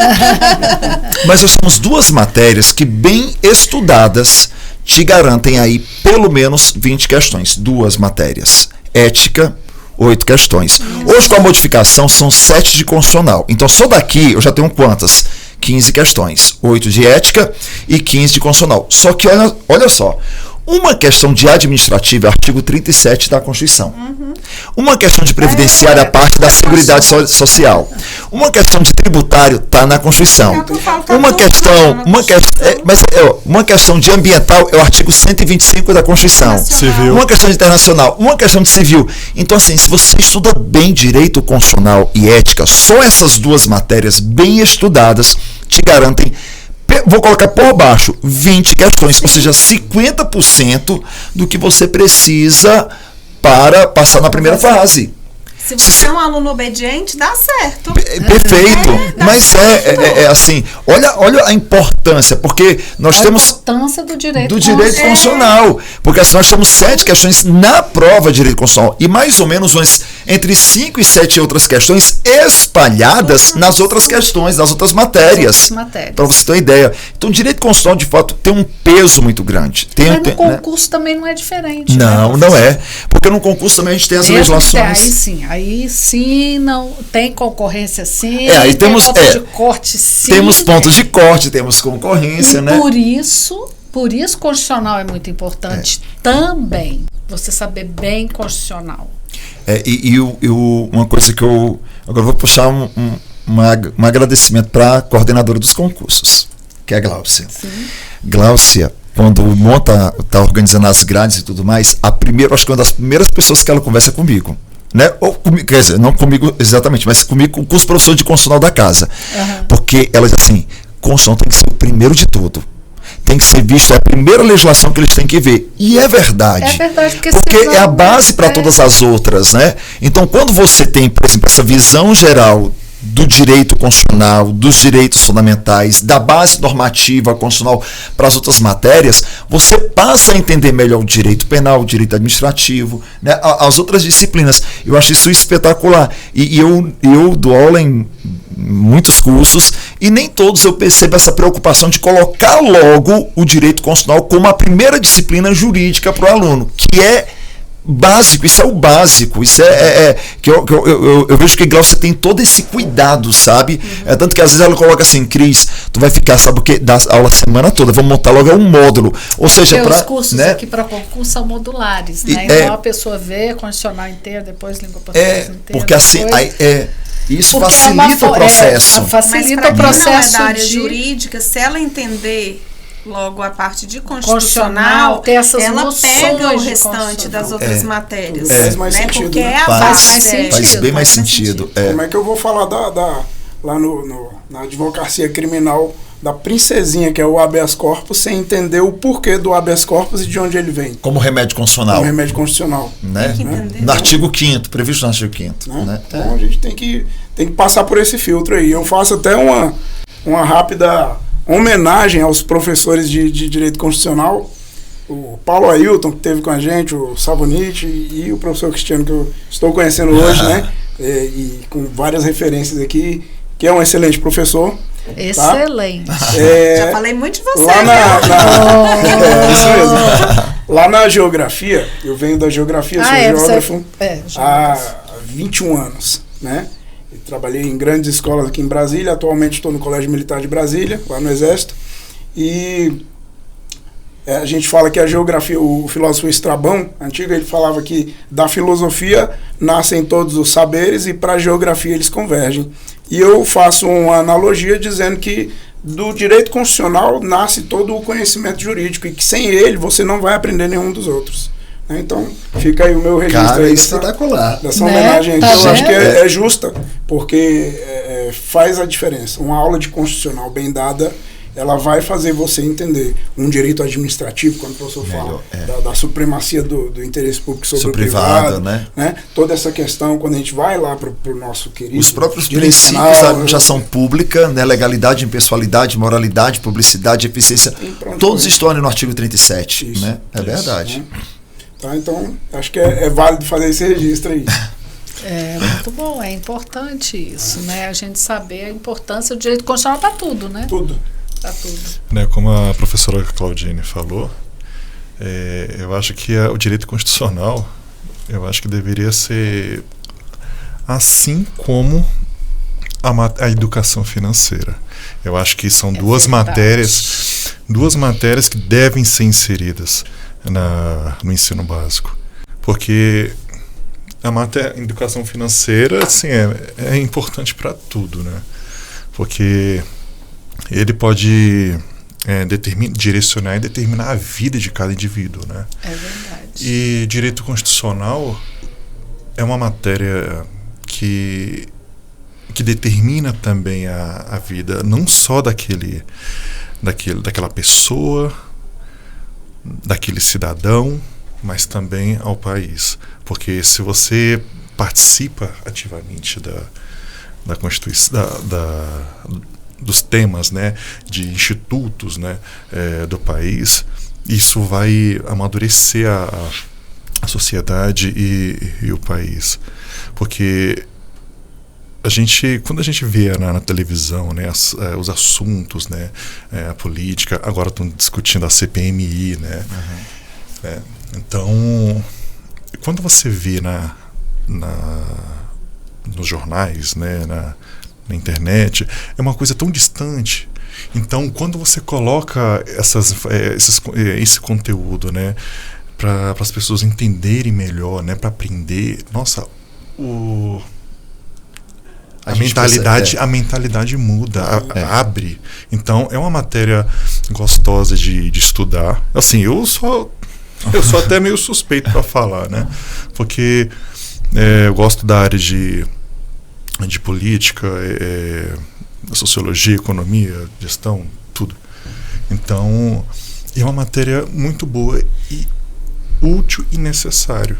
Mas nós temos 2 matérias que, bem estudadas, te garantem aí pelo menos 20 questões. 2 matérias. Ética, 8 questões. Hoje, com a modificação, são 7 de constitucional. Então, só daqui eu já tenho quantas? 15 questões. 8 de ética e 15 de constitucional. Só que, olha só, uma questão de administrativa é o artigo 37 da Constituição. Uma questão de previdenciária, a parte da Seguridade Social. Uma questão de tributário está na Constituição. Uma questão de ambiental é o artigo 125 da Constituição. Civil. Uma questão de internacional, uma questão de civil. Então, assim, se você estuda bem direito constitucional e ética, só essas 2 matérias bem estudadas te garantem, vou colocar por baixo, 20 questões, ou seja, 50% do que você precisa para passar na primeira fase. Se você é um aluno obediente, dá certo. Perfeito. Mas assim, olha a importância, porque nós temos... A importância do direito constitucional. Porque assim, nós temos 7 questões na prova de direito constitucional e mais ou menos entre 5 e 7 outras questões espalhadas nas outras questões, nas outras matérias. Para você ter uma ideia. Então, o direito constitucional, de fato, tem um peso muito grande. Mas no concurso também não é diferente. Não, não é. Porque no concurso também a gente tem as legislações... Aí sim, não tem concorrência sim. Aí temos pontos de corte sim. Temos pontos de corte, temos concorrência, e né? Por isso constitucional é muito importante também. Você saber bem constitucional. Uma coisa que eu agora vou puxar um agradecimento para a coordenadora dos concursos, que é a Gláucia. Gláucia, quando está organizando as grades e tudo mais, acho que uma das primeiras pessoas que ela conversa comigo. Né? Quer dizer, não comigo exatamente, mas comigo com os professores de constitucional da casa. Porque ela diz assim, constitucional tem que ser o primeiro de tudo. Tem que ser visto, é a primeira legislação que eles têm que ver. E é verdade. Porque é a base para todas as outras, né? Então, quando você tem, por exemplo, essa visão geral do direito constitucional, dos direitos fundamentais, da base normativa constitucional para as outras matérias, você passa a entender melhor o direito penal, o direito administrativo, né, as outras disciplinas. Eu acho isso espetacular. E eu dou aula em muitos cursos e nem todos eu percebo essa preocupação de colocar logo o direito constitucional como a primeira disciplina jurídica para o aluno, que é básico, isso é o básico, isso que eu vejo que Glaucia tem todo esse cuidado, sabe? Tanto que às vezes ela coloca assim, Cris, tu vai ficar, sabe o que, da aula a semana toda, vamos montar logo um módulo, ou seja, os cursos, né, aqui para concurso são modulares, né? Então a pessoa vê condicional inteiro, depois língua portuguesa inteira. Porque assim, isso porque facilita o processo. Facilita o processo da área jurídica, se ela entender logo a parte de constitucional, ela pega o restante das outras matérias. Faz mais sentido. Porque né? é a base. Faz bem mais sentido. Como é que eu vou falar lá na advocacia criminal da princesinha, que é o habeas corpus, sem entender o porquê do habeas corpus e de onde ele vem? Como remédio constitucional. Como remédio constitucional. Né? Tem que entender. No artigo 5º, previsto no artigo 5º. Né? Então a gente tem que passar por esse filtro aí. Eu faço até uma rápida homenagem aos professores de Direito Constitucional, o Paulo Ailton, que esteve com a gente, o Sabonite e o professor Cristiano, que eu estou conhecendo hoje, né? E com várias referências aqui, que é um excelente professor. Excelente. Tá? Já falei muito de você. Isso mesmo. Lá na geografia, eu venho da geografia, sou geógrafo há 21 anos, né? Trabalhei em grandes escolas aqui em Brasília, atualmente estou no Colégio Militar de Brasília, lá no Exército, e a gente fala que a geografia, o filósofo Estrabão, antigo, ele falava que da filosofia nascem todos os saberes e para a geografia eles convergem. E eu faço uma analogia dizendo que do direito constitucional nasce todo o conhecimento jurídico e que sem ele você não vai aprender nenhum dos outros. Então, fica aí o meu registro aí dessa homenagem aí, que eu acho que é justa, porque faz a diferença. Uma aula de constitucional bem dada, ela vai fazer você entender um direito administrativo, quando o professor fala da supremacia do interesse público sobre o privado, né? Toda essa questão, quando a gente vai lá para o nosso querido... Os próprios princípios da administração pública, né? Legalidade, impessoalidade, moralidade, publicidade, eficiência, todos estão ali no artigo 37. Isso, né? É verdade. Né? Tá, então, acho que é válido fazer esse registro aí. É muito bom, é importante isso, né? A gente saber a importância do direito constitucional para tudo, né? Tudo. Para tudo. Né, como a professora Claudine falou, eu acho que o direito constitucional, eu acho que deveria ser assim como a educação financeira. Eu acho que são duas matérias que devem ser inseridas no ensino básico, porque a educação financeira assim, é importante para tudo, né? Porque ele pode direcionar e determinar a vida de cada indivíduo, né? É verdade. E direito constitucional é uma matéria que determina também a vida não só daquela pessoa, daquele cidadão, mas também ao país. Porque se você participa ativamente da Constituição, dos temas, né, de institutos, né, do país, isso vai amadurecer a sociedade e o país. Porque quando a gente vê na televisão, né, os assuntos, né, a política, agora estão discutindo a CPMI, né? Então, quando você vê nos jornais, né, na internet, é uma coisa tão distante. Então, quando você coloca esse conteúdo, né, para as pessoas entenderem melhor, né, para aprender, nossa, a mentalidade muda, abre. Então, é uma matéria gostosa de estudar. Assim, eu sou até meio suspeito para falar, né? Porque eu gosto da área de política, sociologia, economia, gestão, tudo. Então, é uma matéria muito boa e útil e necessário.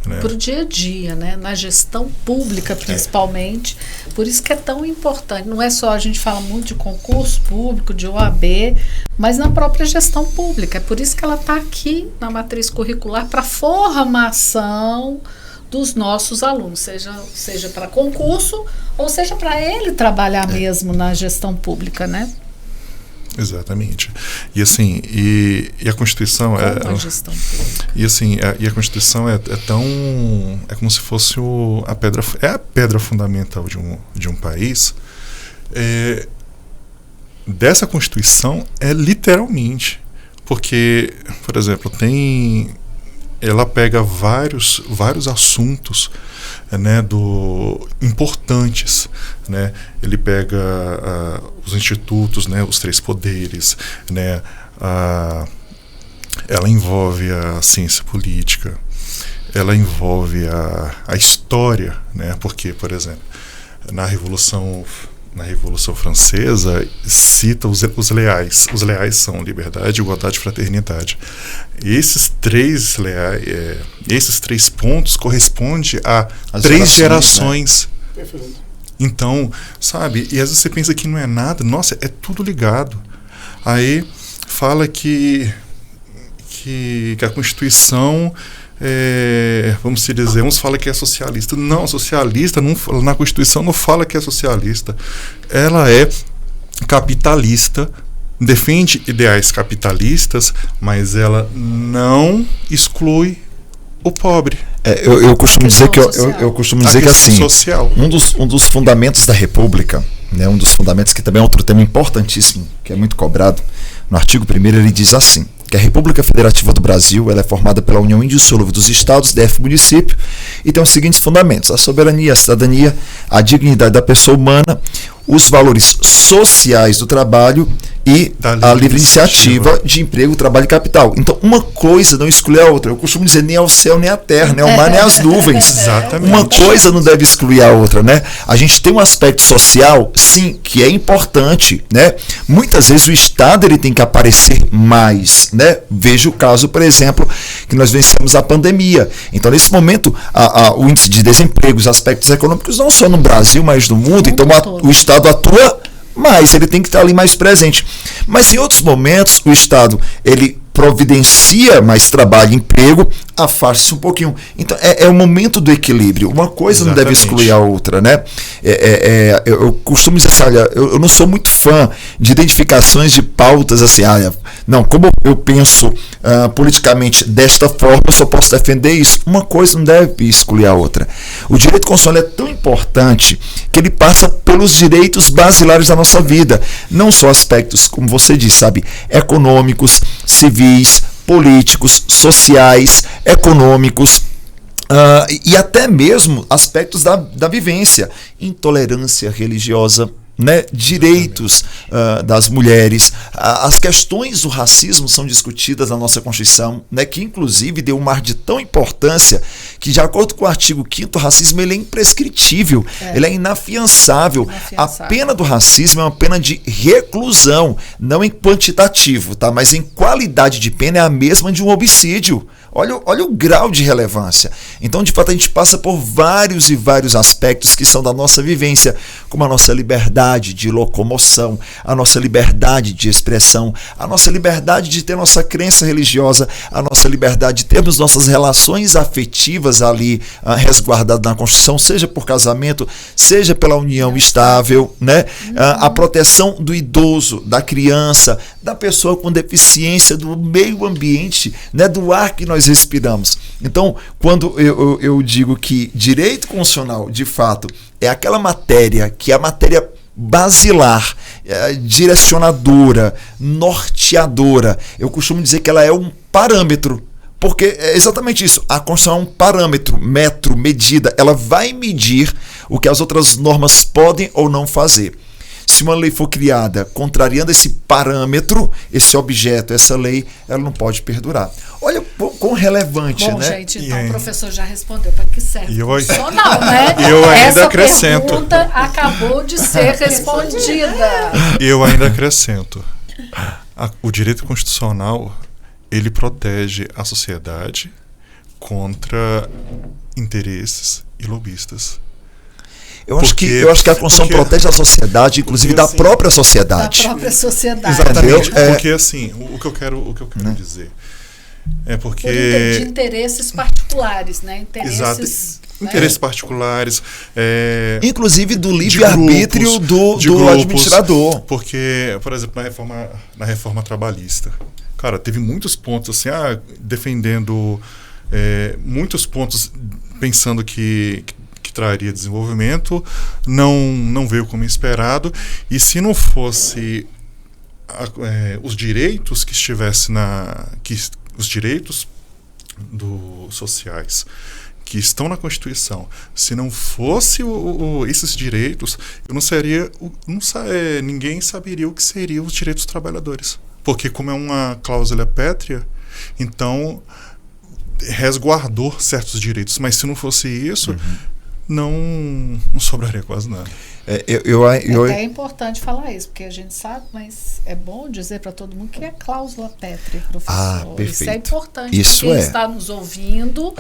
Né? Para o dia a dia, né? Na gestão pública principalmente, por isso que é tão importante, não é só a gente fala muito de concurso público, de OAB, mas na própria gestão pública, é por isso que ela está aqui na matriz curricular para formação dos nossos alunos, seja para concurso ou seja para ele trabalhar mesmo na gestão pública, né? Exatamente. E assim, e a Constituição a gestão pública. E assim, a Constituição é tão, é como se fosse a pedra fundamental de um país. Dessa Constituição é literalmente, porque, por exemplo, ela pega vários assuntos, né, importantes, né? Ele pega os institutos, né, os 3 poderes, né? Ela envolve a ciência política, ela envolve a história, né? Porque, por exemplo, na Revolução Francesa cita os leais. Os leais são liberdade, igualdade e fraternidade. Esses 3 pontos correspondem a 3 gerações. Né? Perfeito. Então, sabe, e às vezes você pensa que não é nada, nossa, é tudo ligado. Aí fala que a Constituição vamos dizer, uns falam que é socialista. Não, socialista na Constituição não fala que é socialista. Ela é capitalista, defende ideais capitalistas, mas ela não exclui o pobre. Eu costumo dizer que assim, social. Um dos fundamentos da República, né, um dos fundamentos que também é outro tema importantíssimo, que é muito cobrado, no artigo 1º ele diz assim, que a República Federativa do Brasil ela é formada pela união indissolúvel dos estados, DF, município, e tem os seguintes fundamentos: a soberania, a cidadania, a dignidade da pessoa humana, os valores sociais do trabalho e a livre iniciativa de emprego, trabalho e capital. Então, uma coisa não exclui a outra. Eu costumo dizer, nem ao céu, nem à terra, nem ao mar, nem às nuvens. Exatamente. Uma coisa não deve excluir a outra, né? A gente tem um aspecto social, sim, que é importante, né? Muitas vezes o Estado ele tem que aparecer mais, né? Veja o caso, por exemplo, que nós vencemos a pandemia. Então, nesse momento, o índice de desemprego, os aspectos econômicos, não só no Brasil, mas no mundo. Então, o Estado atua mais, ele tem que estar ali mais presente. Mas em outros momentos, o Estado, ele providencia mais trabalho e emprego, afasta-se um pouquinho. Então, é o momento do equilíbrio. Uma coisa não deve excluir a outra, né? Eu costumo dizer assim, olha, eu não sou muito fã de identificações de pautas assim, não, como eu penso politicamente desta forma, eu só posso defender isso. Uma coisa não deve excluir a outra. O direito constitucional é tão importante que ele passa pelos direitos basilares da nossa vida. Não só aspectos, como você disse, sabe, econômicos, civis, políticos, sociais, econômicos, e até mesmo aspectos da vivência, intolerância religiosa, né, direitos das mulheres, as questões do racismo são discutidas na nossa Constituição, né, que inclusive deu um mar de tão importância que, de acordo com o artigo 5º, o racismo ele é imprescritível, ele é inafiançável. A pena do racismo é uma pena de reclusão, não em quantitativo, tá, mas em qualidade de pena é a mesma de um homicídio. Olha o grau de relevância. Então, de fato, a gente passa por vários e vários aspectos que são da nossa vivência, como a nossa liberdade de locomoção, a nossa liberdade de expressão, a nossa liberdade de ter nossa crença religiosa, a nossa liberdade de termos nossas relações afetivas ali resguardadas na Constituição, seja por casamento, seja pela união estável, né? A proteção do idoso, da criança, da pessoa com deficiência, do meio ambiente, né? Do ar que nós respiramos. Então, quando eu digo que direito constitucional, de fato, é aquela matéria que é a matéria basilar, direcionadora, norteadora, eu costumo dizer que ela é um parâmetro, porque é exatamente isso, a Constituição é um parâmetro, metro, medida, ela vai medir o que as outras normas podem ou não fazer. Se uma lei for criada contrariando esse parâmetro, esse objeto, essa lei, ela não pode perdurar. Olha quão relevante, bom, né? Gente, então o professor já respondeu para que serve. Eu ainda Essa acrescento. Pergunta acabou de ser respondida. Eu ainda acrescento. O direito constitucional, ele protege a sociedade contra interesses e lobistas. Eu acho que a Constituição protege a sociedade, inclusive da própria sociedade. Da própria sociedade. Exatamente. Porque assim, o que eu quero dizer é porque de interesses particulares, né? Interesses interesses particulares. Inclusive do livre-arbítrio do administrador. Porque, por exemplo, na reforma trabalhista, cara, teve muitos pontos assim, defendendo muitos pontos pensando que traria desenvolvimento, não veio como esperado, e se não fosse os direitos que estivesse os direitos sociais que estão na Constituição, se não fosse esses direitos, ninguém saberia o que seriam os direitos dos trabalhadores, porque como é uma cláusula pétrea, então resguardou certos direitos, mas se não fosse isso, não sobraria quase nada. É importante falar isso, porque a gente sabe, mas é bom dizer para todo mundo que é cláusula pétrea, professor. Perfeito. Isso é importante. Isso quem está nos ouvindo,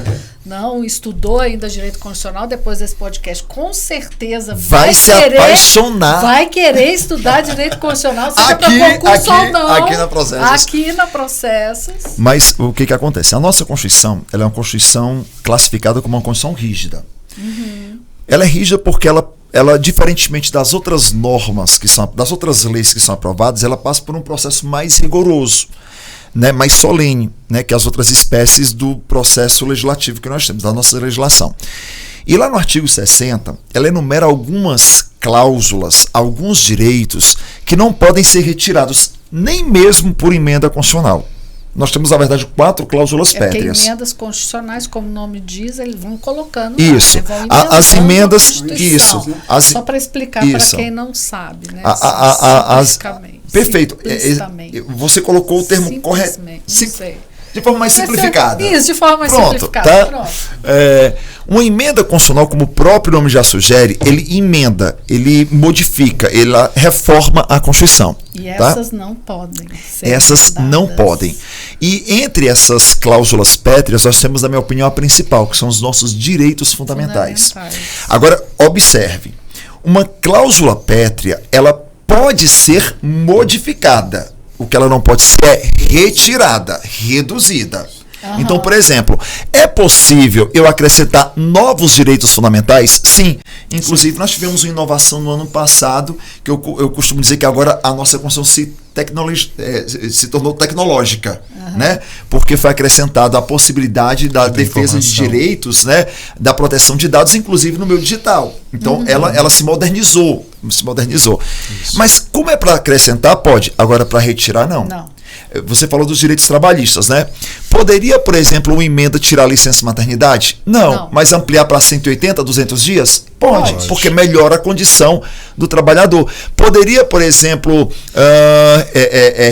não estudou ainda direito constitucional, depois desse podcast, com certeza vai se apaixonar. Vai querer estudar direito constitucional, seja para concurso ou não. Aqui na Processos. Aqui na Processos. Mas o que acontece? A nossa Constituição, ela é uma Constituição classificada como uma Constituição rígida. Ela é rígida porque ela, diferentemente das outras normas, das outras leis que são aprovadas, ela passa por um processo mais rigoroso, né, mais solene, né, que as outras espécies do processo legislativo que nós temos, da nossa legislação. E lá no artigo 60, ela enumera algumas cláusulas, alguns direitos que não podem ser retirados, nem mesmo por emenda constitucional. Nós temos, na verdade, 4 cláusulas pétreas. Porque emendas constitucionais, como o nome diz, eles vão colocando isso. Lá, né? As emendas, isso. Só para explicar para quem não sabe, né? Perfeito. Você colocou o termo correto. De forma mais simplificada. Isso, de forma mais simplificada. Pronto. Uma emenda constitucional, como o próprio nome já sugere, ele emenda, ele modifica, ele reforma a Constituição. E essas não podem ser Essas não podem. E entre essas cláusulas pétreas, nós temos, na minha opinião, a principal, que são os nossos direitos fundamentais. Agora, observe, uma cláusula pétrea, ela pode ser modificada. O que ela não pode ser é retirada, reduzida. Então, por exemplo, é possível eu acrescentar novos direitos fundamentais? Sim. Inclusive, nós tivemos uma inovação no ano passado, que eu costumo dizer que agora a nossa Constituição se tornou tecnológica, né? Porque foi acrescentada a possibilidade da defesa de direitos, né? Da proteção de dados, inclusive no meio digital. Então, ela se modernizou. Isso. Mas como é para acrescentar, pode. Agora, para retirar, não. Você falou dos direitos trabalhistas, né? Poderia, por exemplo, uma emenda tirar a licença maternidade? Não. Mas ampliar para 180, 200 dias? Pode, porque melhora a condição do trabalhador. Poderia, por exemplo,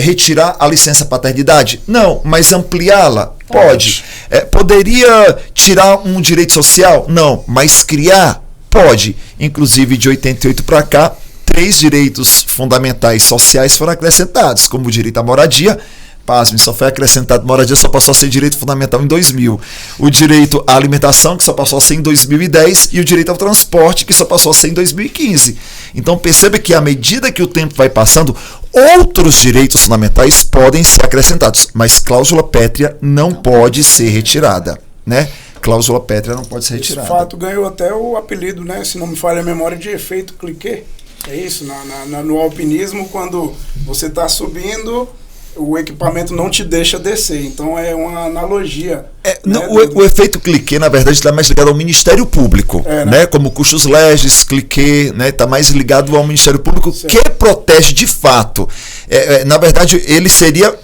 retirar a licença paternidade? Não, mas ampliá-la? Pode. Poderia tirar um direito social? Não, mas criar? Pode. Inclusive, de 88 para cá, 3 direitos fundamentais sociais foram acrescentados, como o direito à moradia. Pasme, só foi acrescentado, moradia só passou a ser direito fundamental em 2000. O direito à alimentação, que só passou a ser em 2010, e o direito ao transporte, que só passou a ser em 2015. Então perceba que à medida que o tempo vai passando, outros direitos fundamentais podem ser acrescentados, mas cláusula pétrea não pode ser retirada, né? Cláusula pétrea não pode ser retirada. Esse fato ganhou até o apelido, né? Se não me falha a memória, de efeito cliquet. É isso, no alpinismo, quando você está subindo, o equipamento não te deixa descer. Então é uma analogia. O efeito cliquet, na verdade, está mais ligado ao Ministério Público, né? Como custos legis, cliquet, né? Está mais ligado ao Ministério Público, que protege de fato. Na verdade, ele seria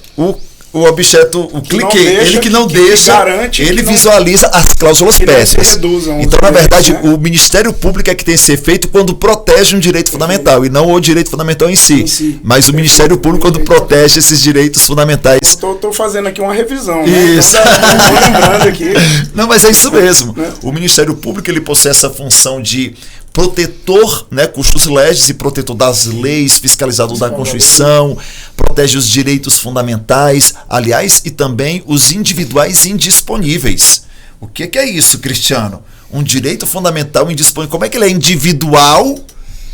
o objeto, o cliquet, ele que não deixa, ele visualiza as cláusulas pétreas. Então, na verdade, o Ministério Público é que tem esse efeito quando protege um direito fundamental, e não o direito fundamental em si. Mas o Ministério Público quando protege esses direitos fundamentais. Estou fazendo aqui uma revisão, isso. Né? Lembrando aqui. Não, mas é isso mesmo. O Ministério Público, ele possui essa função de protetor, né, custos legis e protetor das leis, fiscalizador da Constituição, protege os direitos fundamentais, aliás, e também os individuais indisponíveis. O que é isso, Cristiano? Um direito fundamental indisponível. Como é que ele é individual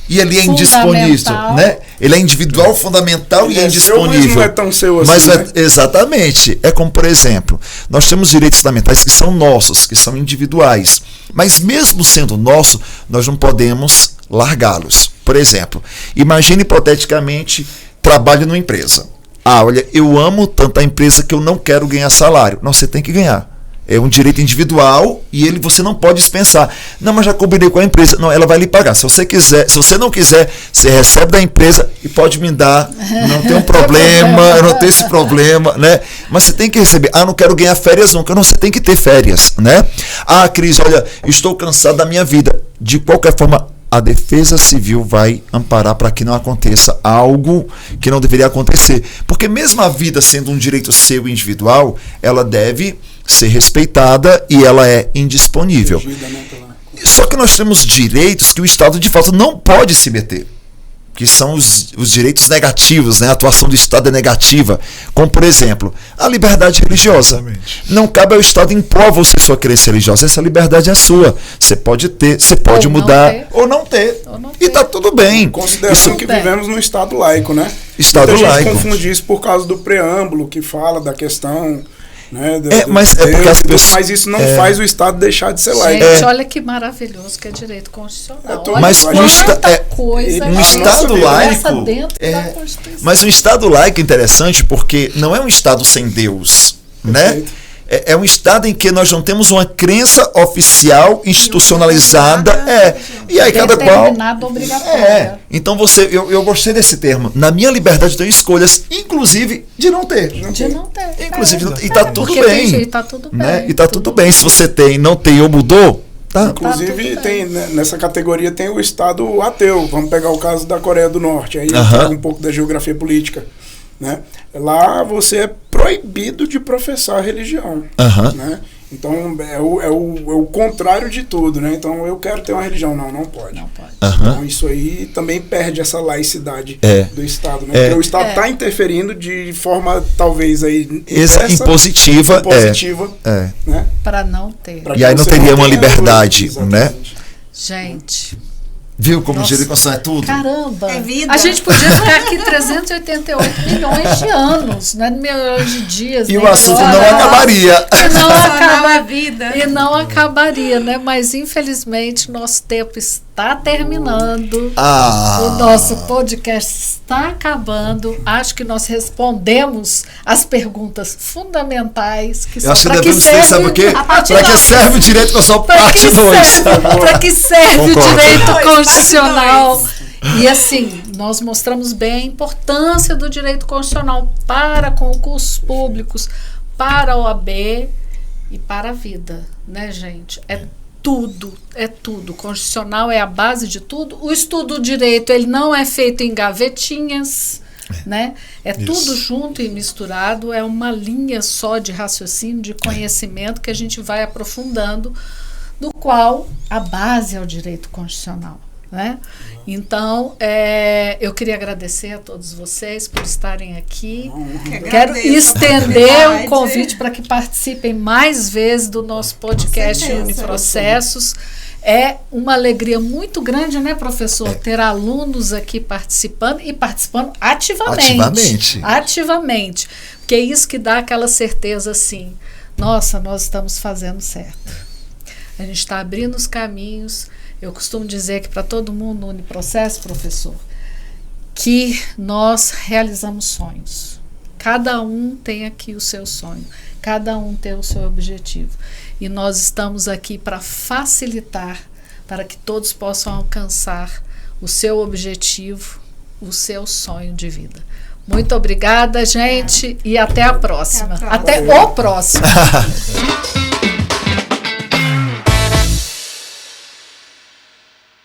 e ele é indisponível, né? Ele é individual, fundamental e é indisponível. Mas não é tão seu assim, mas né? Exatamente. É como, por exemplo, nós temos direitos fundamentais que são nossos, que são individuais. Mas mesmo sendo nosso, nós não podemos largá-los. Por exemplo, imagine hipoteticamente, trabalho numa empresa. Olha, eu amo tanto a empresa que eu não quero ganhar salário. Não, você tem que ganhar. É um direito individual e você não pode dispensar. Não, mas já combinei com a empresa. Não, ela vai lhe pagar. Se você quiser, se você não quiser, você recebe da empresa e pode me dar. Não tem um problema, eu não tenho esse problema, né? Mas você tem que receber. Não quero ganhar férias nunca. Não, você tem que ter férias, né? Cris, olha, estou cansado da minha vida. De qualquer forma, a Defesa Civil vai amparar para que não aconteça algo que não deveria acontecer. Porque mesmo a vida sendo um direito seu individual, ela deve ser respeitada e ela é indisponível. Só que nós temos direitos que o Estado de fato não pode se meter, que são os direitos negativos, né? A atuação do Estado é negativa, como por exemplo, a liberdade religiosa. Exatamente. Não cabe ao Estado impor a você sua crença religiosa, essa liberdade é sua. Você pode ter, você pode mudar ou não ter. E está tudo bem. Considerando que vivemos num Estado laico, né? Estado Muita laico. gente confunde isso por causa do preâmbulo que fala da questão, né, mas é porque as pessoas, mas isso não faz o Estado deixar de ser laico. Gente, olha que maravilhoso que é direito constitucional. Mas um Estado laico, mas um Estado laico é interessante porque não é um Estado sem Deus, né? É um Estado em que nós não temos uma crença oficial, institucionalizada, e aí cada qual... Então eu gostei desse termo. Na minha liberdade eu tenho escolhas, inclusive de não ter. Inclusive, e está tudo bem. Está tudo bem. Né? E está tudo bem. Se você tem, não tem ou mudou, tá. Inclusive, tem, nessa categoria tem o Estado ateu. Vamos pegar o caso da Coreia do Norte. Aí pega um pouco da geografia política. Né? Lá você é proibido de professar religião. Né? Então é o contrário de tudo, né? Então eu quero ter uma religião. Não pode. Então isso aí também perde essa laicidade do Estado, né? Porque o Estado está interferindo de forma talvez aí impositiva, né? Para não ter. E aí não teria uma liberdade, né? Gente. Viu como direito constitucional é tudo? Caramba! É vida. A gente podia ficar aqui 388 milhões de anos, não é milhões de dias. E o assunto não acabaria. E não acabaria, né? Mas infelizmente nosso tempo está terminando. O nosso podcast está acabando. Acho que nós respondemos as perguntas fundamentais que são para que serve, sabe o quê? Para que serve o direito constitucional parte 2. Para que serve o direito constitucional. E assim, nós mostramos bem a importância do direito constitucional para concursos públicos, para a OAB e para a vida, né, gente? É tudo. O constitucional é a base de tudo. O estudo do direito, ele não é feito em gavetinhas, né? Tudo junto e misturado, é uma linha só de raciocínio, de conhecimento que a gente vai aprofundando, do qual a base é o direito constitucional, né? Então, eu queria agradecer a todos vocês por estarem aqui. Quero estender um convite para que participem mais vezes do nosso podcast Uniprocessos. É uma alegria muito grande, né, professor, ter alunos aqui participando e participando ativamente. Porque é isso que dá aquela certeza assim, nossa, nós estamos fazendo certo. A gente está abrindo os caminhos. Eu costumo dizer que para todo mundo no Uniprocesso, professor, que nós realizamos sonhos. Cada um tem aqui o seu sonho, cada um tem o seu objetivo. E nós estamos aqui para facilitar, para que todos possam alcançar o seu objetivo, o seu sonho de vida. Muito obrigada, gente, e até a próxima. Até o próximo.